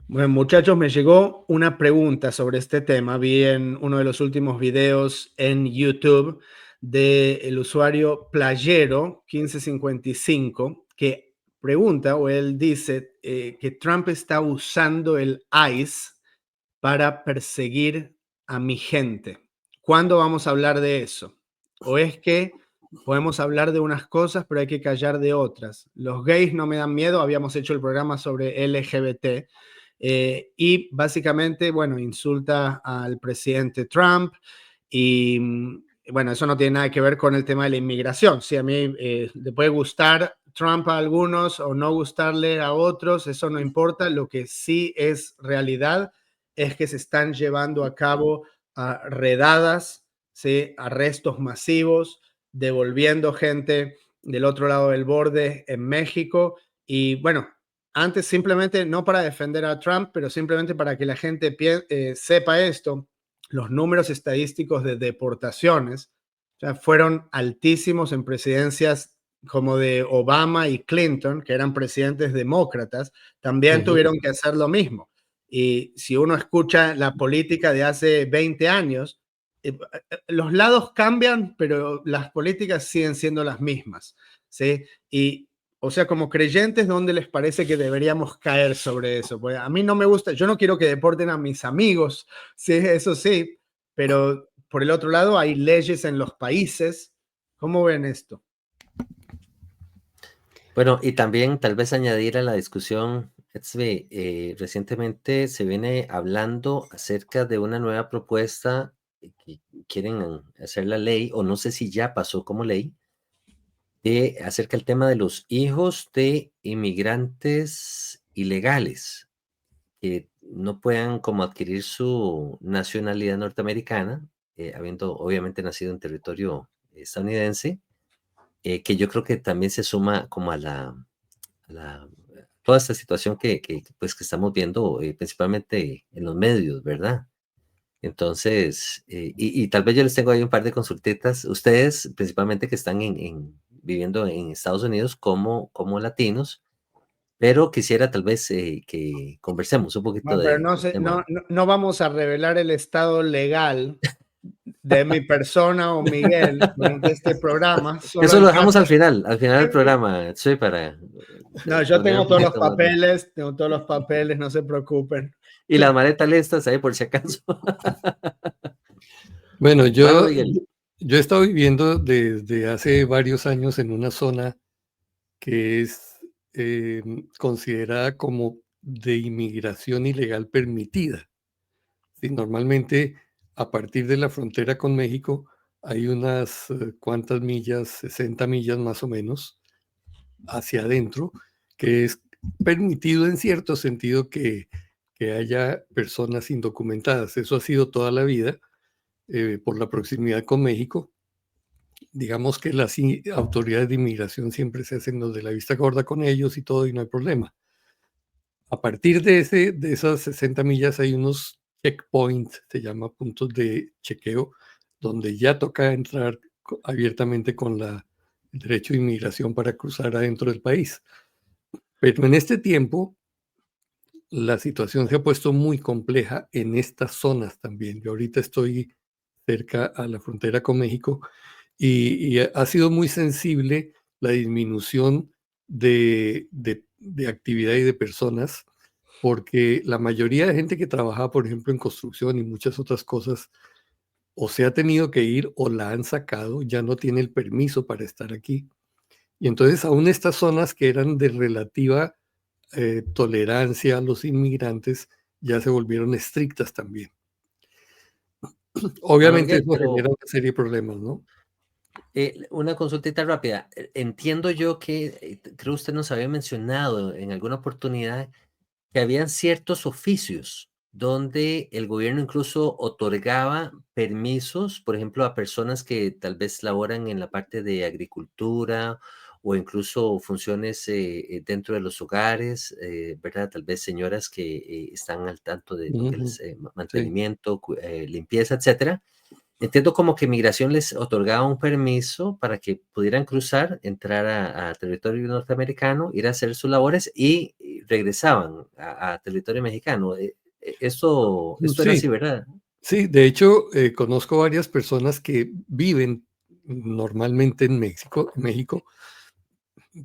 Bueno, muchachos, me llegó una pregunta sobre este tema. Vi en uno de los últimos videos en YouTube del usuario Playero 1555 que pregunta o él dice que Trump está usando el ICE para perseguir a mi gente. ¿Cuándo vamos a hablar de eso? ¿O es que podemos hablar de unas cosas, pero hay que callar de otras? Los gays no me dan miedo, habíamos hecho el programa sobre LGBT, y básicamente, bueno, insulta al presidente Trump y, bueno, eso no tiene nada que ver con el tema de la inmigración. Si a mí le puede gustar Trump a algunos o no gustarle a otros, eso no importa. Lo que sí es realidad es que se están llevando a cabo redadas, ¿sí? Arrestos masivos, devolviendo gente del otro lado del borde en México. Y bueno, antes simplemente no para defender a Trump, pero simplemente para que la gente sepa esto, los números estadísticos de deportaciones fueron altísimos en presidencias como de Obama y Clinton, que eran presidentes demócratas, también tuvieron que hacer lo mismo. Y si uno escucha la política de hace 20 años, los lados cambian, pero las políticas siguen siendo las mismas, ¿sí? Y, o sea, como creyentes, ¿dónde les parece que deberíamos caer sobre eso? Pues a mí no me gusta, yo no quiero que deporten a mis amigos, sí, eso sí, pero por el otro lado hay leyes en los países. ¿Cómo ven esto? Bueno, y también tal vez añadir a la discusión, recientemente se viene hablando acerca de una nueva propuesta que quieren hacer la ley, o no sé si ya pasó como ley, acerca del tema de los hijos de inmigrantes ilegales que no puedan como adquirir su nacionalidad norteamericana, habiendo obviamente nacido en territorio estadounidense, que yo creo que también se suma como a toda esta situación pues, que estamos viendo principalmente en los medios, ¿verdad? Entonces, y tal vez yo les tengo ahí un par de consultitas, ustedes principalmente que están viviendo en Estados Unidos como latinos, pero quisiera tal vez que conversemos un poquito Bueno, pero del tema. no vamos a revelar el estado legal de mi persona o Miguel durante este programa, solo Eso lo en dejamos caso. al final del programa, soy para No, yo poner un poquito más de... tengo todos los papeles, no se preocupen. Y las maletas listas ahí por si acaso. Bueno, Bueno, yo, Miguel. yo he estado viviendo desde hace varios años en una zona que es considerada como de inmigración ilegal permitida. Sí, normalmente, a partir de la frontera con México, hay unas cuantas millas, 60 millas más o menos, hacia adentro, que es permitido en cierto sentido que haya personas indocumentadas. Eso ha sido toda la vida por la proximidad con México. Digamos que las autoridades de inmigración siempre se hacen los de la vista gorda con ellos y todo, y no hay problema. A partir de esas 60 millas hay unos checkpoints, se llama puntos de chequeo, donde ya toca entrar abiertamente con el derecho de inmigración para cruzar adentro del país. Pero en este tiempo, la situación se ha puesto muy compleja en estas zonas también. Yo ahorita estoy cerca a la frontera con México y ha sido muy sensible la disminución de actividad y de personas, porque la mayoría de gente que trabaja, por ejemplo, en construcción y muchas otras cosas, o se ha tenido que ir o la han sacado, ya no tiene el permiso para estar aquí. Y entonces aún estas zonas que eran de relativa tolerancia a los inmigrantes ya se volvieron estrictas también. Bueno, Obviamente Miguel, eso genera pero una serie de problemas, ¿no? una consultita rápida. Entiendo yo que, creo usted nos había mencionado en alguna oportunidad que habían ciertos oficios donde el gobierno incluso otorgaba permisos, por ejemplo, a personas que tal vez laboran en la parte de agricultura o incluso funciones dentro de los hogares, ¿verdad? Tal vez señoras que están al tanto de lo que Ujú, es sí. mantenimiento, limpieza, etcétera, entiendo como que migración les otorgaba un permiso para que pudieran cruzar, entrar a territorio norteamericano, ir a hacer sus labores y regresaban a territorio mexicano. Esto era así, Sí, ¿verdad? sí, de hecho, conozco varias personas que viven normalmente en México,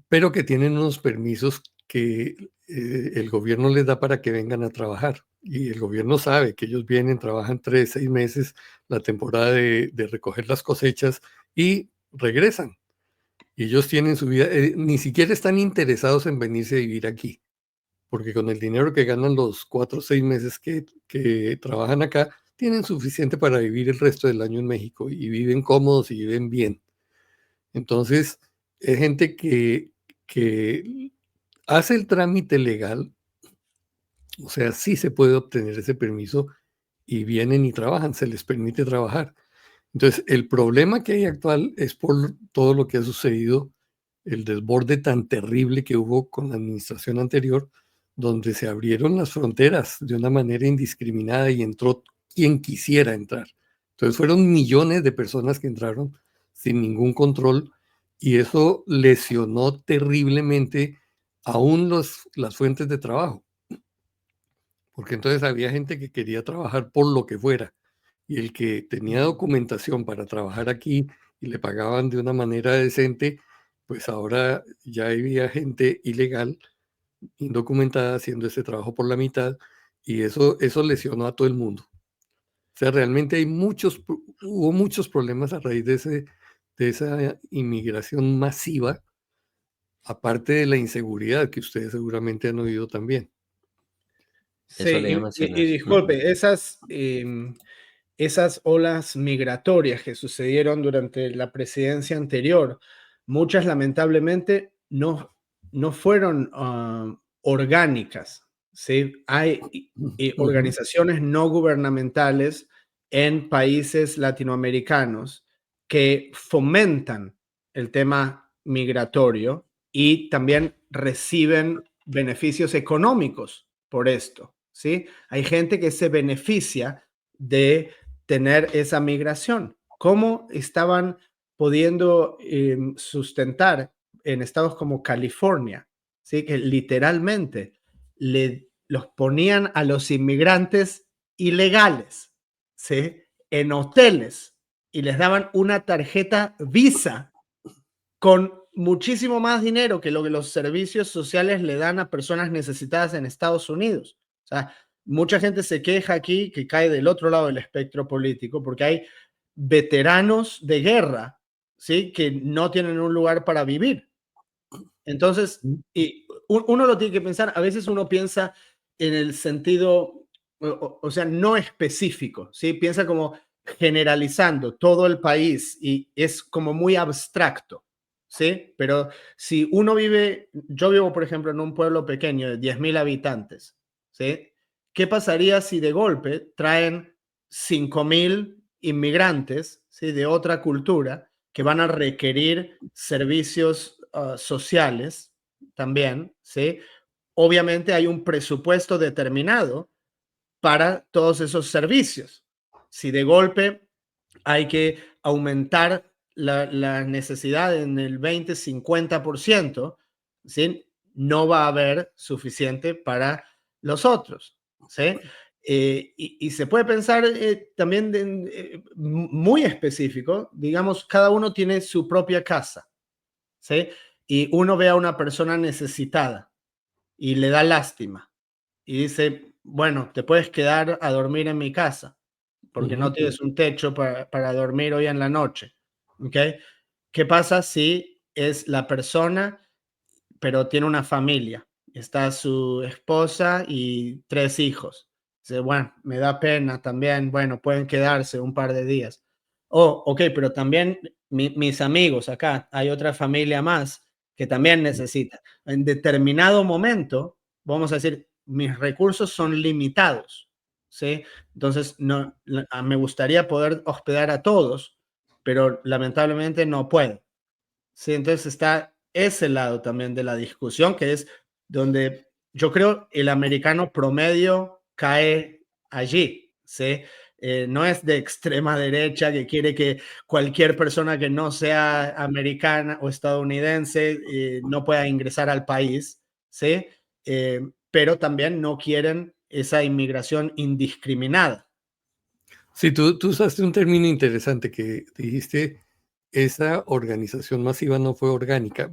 pero que tienen unos permisos que el gobierno les da para que vengan a trabajar. Y el gobierno sabe que ellos vienen, trabajan 3, 6 meses, la temporada de recoger las cosechas y regresan. Y ellos tienen su vida, ni siquiera están interesados en venirse a vivir aquí, porque con el dinero que ganan los 4 o 6 meses que trabajan acá, tienen suficiente para vivir el resto del año en México y viven cómodos y viven bien. Entonces, es gente que hace el trámite legal, o sea, sí se puede obtener ese permiso y vienen y trabajan, se les permite trabajar. Entonces, el problema que hay actual es por todo lo que ha sucedido, el desborde tan terrible que hubo con la administración anterior, donde se abrieron las fronteras de una manera indiscriminada y entró quien quisiera entrar. Entonces, fueron millones de personas que entraron sin ningún control y eso lesionó terriblemente aún las fuentes de trabajo, porque entonces había gente que quería trabajar por lo que fuera y el que tenía documentación para trabajar aquí y le pagaban de una manera decente, pues ahora ya había gente ilegal, indocumentada, haciendo ese trabajo por la mitad y eso lesionó a todo el mundo. O sea, realmente hubo muchos problemas a raíz de esa inmigración masiva, aparte de la inseguridad que ustedes seguramente han oído también. Eso le Sí, iba a mencionar. y disculpe, esas olas migratorias que sucedieron durante la presidencia anterior, muchas lamentablemente no fueron orgánicas, ¿sí? Hay Ujú. organizaciones no gubernamentales en países latinoamericanos que fomentan el tema migratorio y también reciben beneficios económicos por esto, ¿sí? Hay gente que se beneficia de tener esa migración. ¿Cómo estaban pudiendo sustentar en estados como California? ¿Sí? Que literalmente los ponían a los inmigrantes ilegales, ¿sí? En hoteles y les daban una tarjeta Visa con muchísimo más dinero que lo que los servicios sociales le dan a personas necesitadas en Estados Unidos. O sea, mucha gente se queja aquí que cae del otro lado del espectro político porque hay veteranos de guerra, ¿sí? Que no tienen un lugar para vivir. Entonces, y uno lo tiene que pensar, a veces uno piensa en el sentido, o sea, no específico, ¿sí? Piensa como generalizando todo el país y es como muy abstracto, ¿sí? Pero si uno vive, yo vivo, por ejemplo, en un pueblo pequeño de 10.000 habitantes, ¿sí? ¿Qué pasaría si de golpe traen 5.000 inmigrantes, ¿sí? De otra cultura que van a requerir servicios sociales también, ¿sí? Obviamente hay un presupuesto determinado para todos esos servicios. Si de golpe hay que aumentar la necesidad en el 20-50%, ¿sí? No va a haber suficiente para los otros, ¿sí? Y se puede pensar también muy específico, digamos, cada uno tiene su propia casa, ¿sí? Y uno ve a una persona necesitada y le da lástima y dice, bueno, te puedes quedar a dormir en mi casa porque no Ujú. tienes un techo para dormir hoy en la noche, ¿ok? ¿Qué pasa si es la persona, pero tiene una familia? Está su esposa y 3 hijos. Dice, bueno, me da pena también, bueno, pueden quedarse un par de días. Oh, ok, pero también mis amigos acá, hay otra familia más que también necesita. En determinado momento, vamos a decir, mis recursos son limitados, ¿sí? Entonces, no, me gustaría poder hospedar a todos, pero lamentablemente no puedo. Sí, entonces está ese lado también de la discusión, que es donde yo creo el americano promedio cae allí, ¿sí? no es de extrema derecha que quiere que cualquier persona que no sea americana o estadounidense no pueda ingresar al país, ¿sí? Pero también no quieren esa inmigración indiscriminada. Sí, tú usaste un término interesante que dijiste, esa organización masiva no fue orgánica.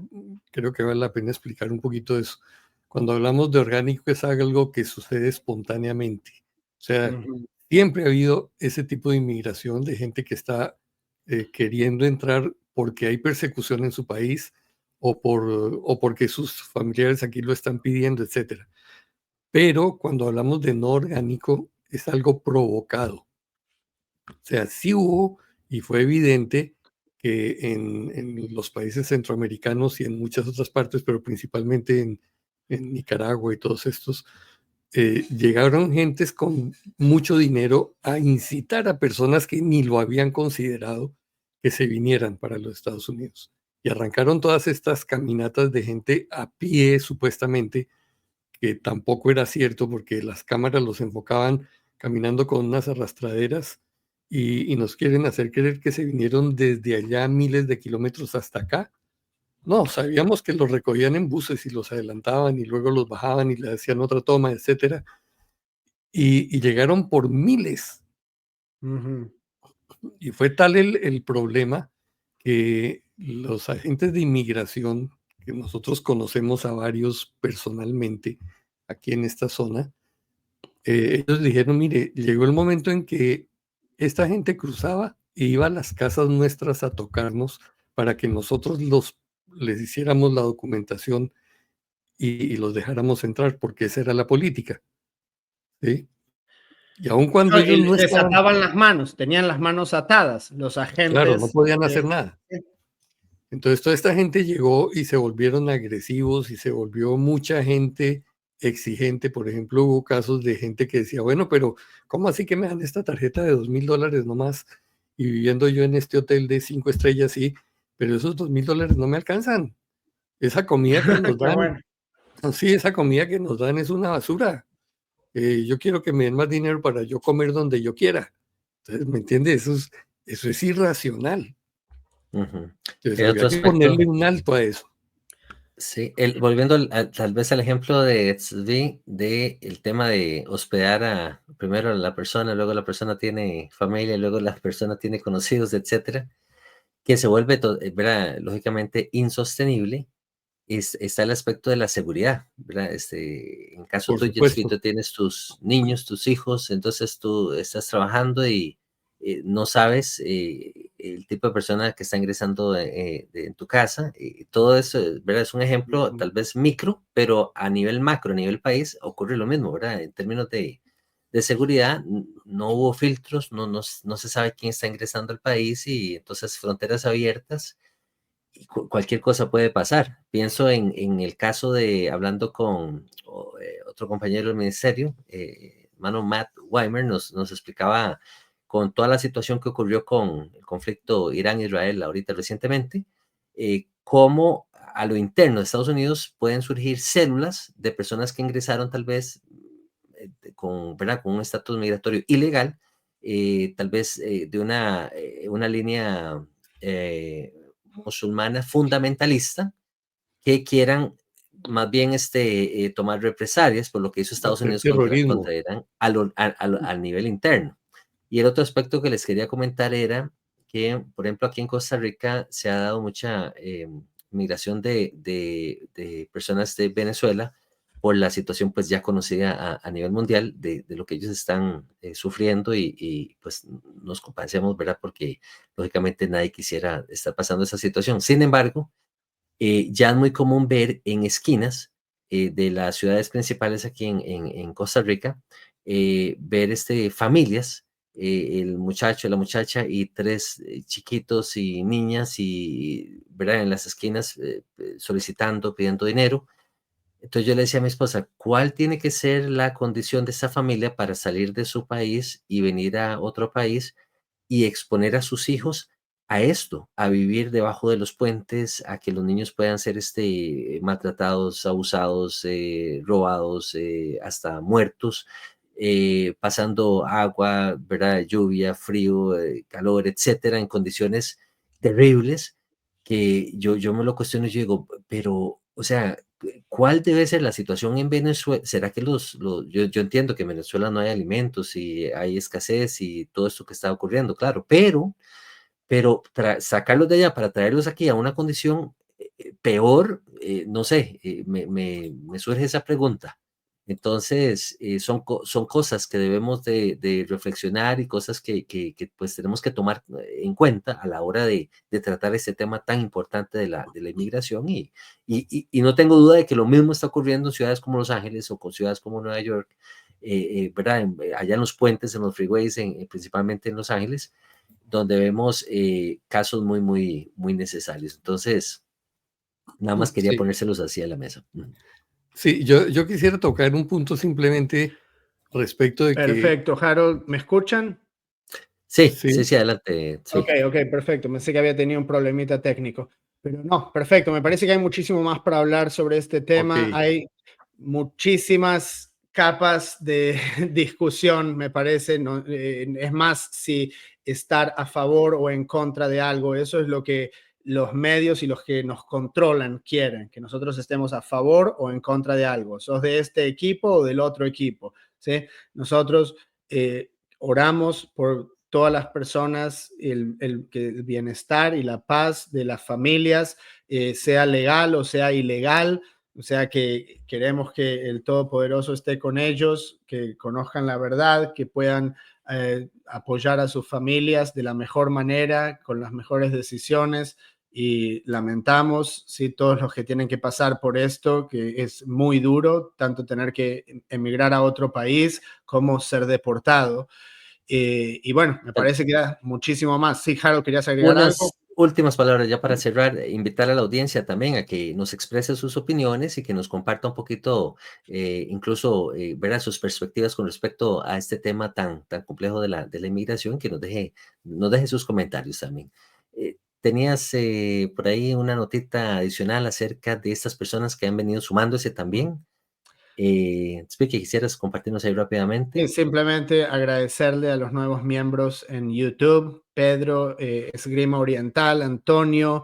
Creo que vale la pena explicar un poquito eso. Cuando hablamos de orgánico es algo que sucede espontáneamente. O sea, siempre ha habido ese tipo de inmigración de gente que está queriendo entrar porque hay persecución en su país o porque sus familiares aquí lo están pidiendo, etc. Pero cuando hablamos de no orgánico es algo provocado. O sea, sí hubo y fue evidente que en los países centroamericanos y en muchas otras partes, pero principalmente en Nicaragua y todos estos, llegaron gentes con mucho dinero a incitar a personas que ni lo habían considerado que se vinieran para los Estados Unidos. Y arrancaron todas estas caminatas de gente a pie, supuestamente, que tampoco era cierto porque las cámaras los enfocaban caminando con unas arrastraderas y nos quieren hacer creer que se vinieron desde allá miles de kilómetros hasta acá. No, sabíamos que los recogían en buses y los adelantaban y luego los bajaban y le hacían otra toma, etcétera. Y llegaron por miles. Y fue tal el problema que los agentes de inmigración, que nosotros conocemos a varios personalmente aquí en esta zona, ellos dijeron, mire, llegó el momento en que esta gente cruzaba e iba a las casas nuestras a tocarnos para que nosotros les hiciéramos la documentación y los dejáramos entrar, porque esa era la política, ¿sí? Y aun cuando No, ellos y no les estaban, ataban las manos, tenían las manos atadas, los claro, no agentes. podían hacer nada. Entonces toda esta gente llegó y se volvieron agresivos y se volvió mucha gente exigente. Por ejemplo, hubo casos de gente que decía, bueno, pero ¿cómo así que me dan esta tarjeta de $2,000 nomás? Y viviendo yo en este hotel de 5 estrellas, sí, pero esos $2,000 no me alcanzan. Esa comida que nos Qué dan, bueno. sí, esa comida que nos dan es una basura. Yo quiero que me den más dinero para yo comer donde yo quiera. Entonces, ¿me entiendes? Eso es irracional. Ujú. Entonces, El otro había que aspecto, ponerle un alto a eso. sí, volviendo tal vez al ejemplo de Tzvi, de el tema de hospedar primero a la persona, luego la persona tiene familia, luego la persona tiene conocidos, etcétera, que se vuelve, ¿verdad? Lógicamente insostenible. Está el aspecto de la seguridad, ¿verdad? En caso Por tuyo, si supuesto. tú tienes tus niños, tus hijos, entonces tú estás trabajando y no sabes el tipo de persona que está ingresando en tu casa. Todo eso, ¿verdad? Es un ejemplo tal vez micro, pero a nivel macro, a nivel país, ocurre lo mismo, ¿verdad? En términos de seguridad, no hubo filtros, no se sabe quién está ingresando al país y entonces fronteras abiertas cualquier cosa puede pasar. Pienso en el caso de, hablando con otro compañero del ministerio, hermano Matt Weimer, nos explicaba con toda la situación que ocurrió con el conflicto Irán-Israel ahorita recientemente, cómo a lo interno de Estados Unidos pueden surgir células de personas que ingresaron tal vez ¿verdad? Con un estatus migratorio ilegal, tal vez de una línea musulmana fundamentalista que quieran más bien tomar represalias por lo que hizo Estados Hacer Unidos contra terrorismo. Irán al nivel interno. Y el otro aspecto que les quería comentar era que, por ejemplo, aquí en Costa Rica se ha dado mucha migración de personas de Venezuela por la situación pues ya conocida a nivel mundial de lo que ellos están sufriendo y pues nos compadecemos, ¿verdad? Porque lógicamente nadie quisiera estar pasando esa situación. Sin embargo, ya es muy común ver en esquinas de las ciudades principales aquí en Costa Rica, ver familias, el muchacho, la muchacha y tres chiquitos y niñas y, ¿verdad? En las esquinas solicitando, pidiendo dinero. Entonces yo le decía a mi esposa, ¿cuál tiene que ser la condición de esa familia para salir de su país y venir a otro país y exponer a sus hijos a esto, a vivir debajo de los puentes, a que los niños puedan ser maltratados, abusados, robados, hasta muertos? pasando agua, ¿verdad? Lluvia, frío, calor, etcétera, en condiciones terribles, que yo me lo cuestiono y yo digo, pero, o sea, ¿cuál debe ser la situación en Venezuela? ¿Será que yo entiendo que en Venezuela no hay alimentos y hay escasez y todo esto que está ocurriendo, claro, pero sacarlos de allá para traerlos aquí a una condición peor, no sé, me surge esa pregunta. Entonces, son cosas que debemos de reflexionar y cosas que pues tenemos que tomar en cuenta a la hora de tratar este tema tan importante de la inmigración y no tengo duda de que lo mismo está ocurriendo en ciudades como Los Ángeles o con ciudades como Nueva York, ¿verdad? Allá en los puentes, en los freeways, principalmente en Los Ángeles, donde vemos casos muy, muy, muy necesarios. Entonces, nada más quería Sí, ponérselos así a la mesa. sí, yo quisiera tocar un punto simplemente respecto de que, Perfecto, Harold, ¿me escuchan? Sí, sí, sí, sí, adelante. Sí. Ok, ok, perfecto. Pensé que había tenido un problemita técnico. Pero no, perfecto. Me parece que hay muchísimo más para hablar sobre este ok, tema. Hay muchísimas capas de discusión, me parece. No, es más si estar a favor o en contra de algo. Eso es lo que los medios y los que nos controlan quieren, que nosotros estemos a favor o en contra de algo. ¿Sos de este equipo o del otro equipo? ¿Sí? Nosotros oramos por todas las personas, que el bienestar y la paz de las familias, sea legal o sea ilegal. O sea que queremos que el Todopoderoso esté con ellos, que conozcan la verdad, que puedan apoyar a sus familias de la mejor manera, con las mejores decisiones. Y lamentamos, sí, todos los que tienen que pasar por esto, que es muy duro, tanto tener que emigrar a otro país como ser deportado. Y bueno, me parece que da muchísimo más. Sí, Harold, ¿querías agregar algo? Unas últimas palabras ya para cerrar, invitar a la audiencia también a que nos exprese sus opiniones y que nos comparta un poquito, incluso, ver sus perspectivas con respecto a este tema tan complejo de la inmigración, que nos deje sus comentarios también. Tenías por ahí una notita adicional acerca de estas personas que han venido sumándose también. Espero que quisieras compartirnos ahí rápidamente. Simplemente agradecerle a los nuevos miembros en YouTube, Pedro, Esgrima Oriental, Antonio,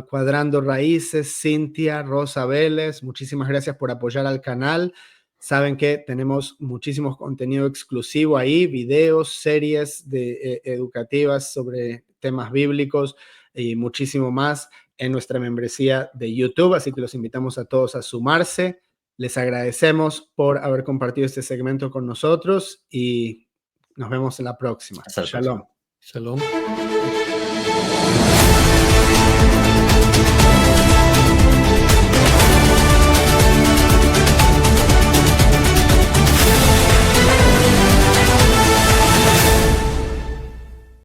Cuadrando Raíces, Cintia, Rosa Vélez, muchísimas gracias por apoyar al canal. Saben que tenemos muchísimo contenido exclusivo ahí, videos, series educativas sobre temas bíblicos y muchísimo más en nuestra membresía de YouTube, así que los invitamos a todos a sumarse. Les agradecemos por haber compartido este segmento con nosotros y nos vemos en la próxima. Hasta la próxima. Shalom. shalom.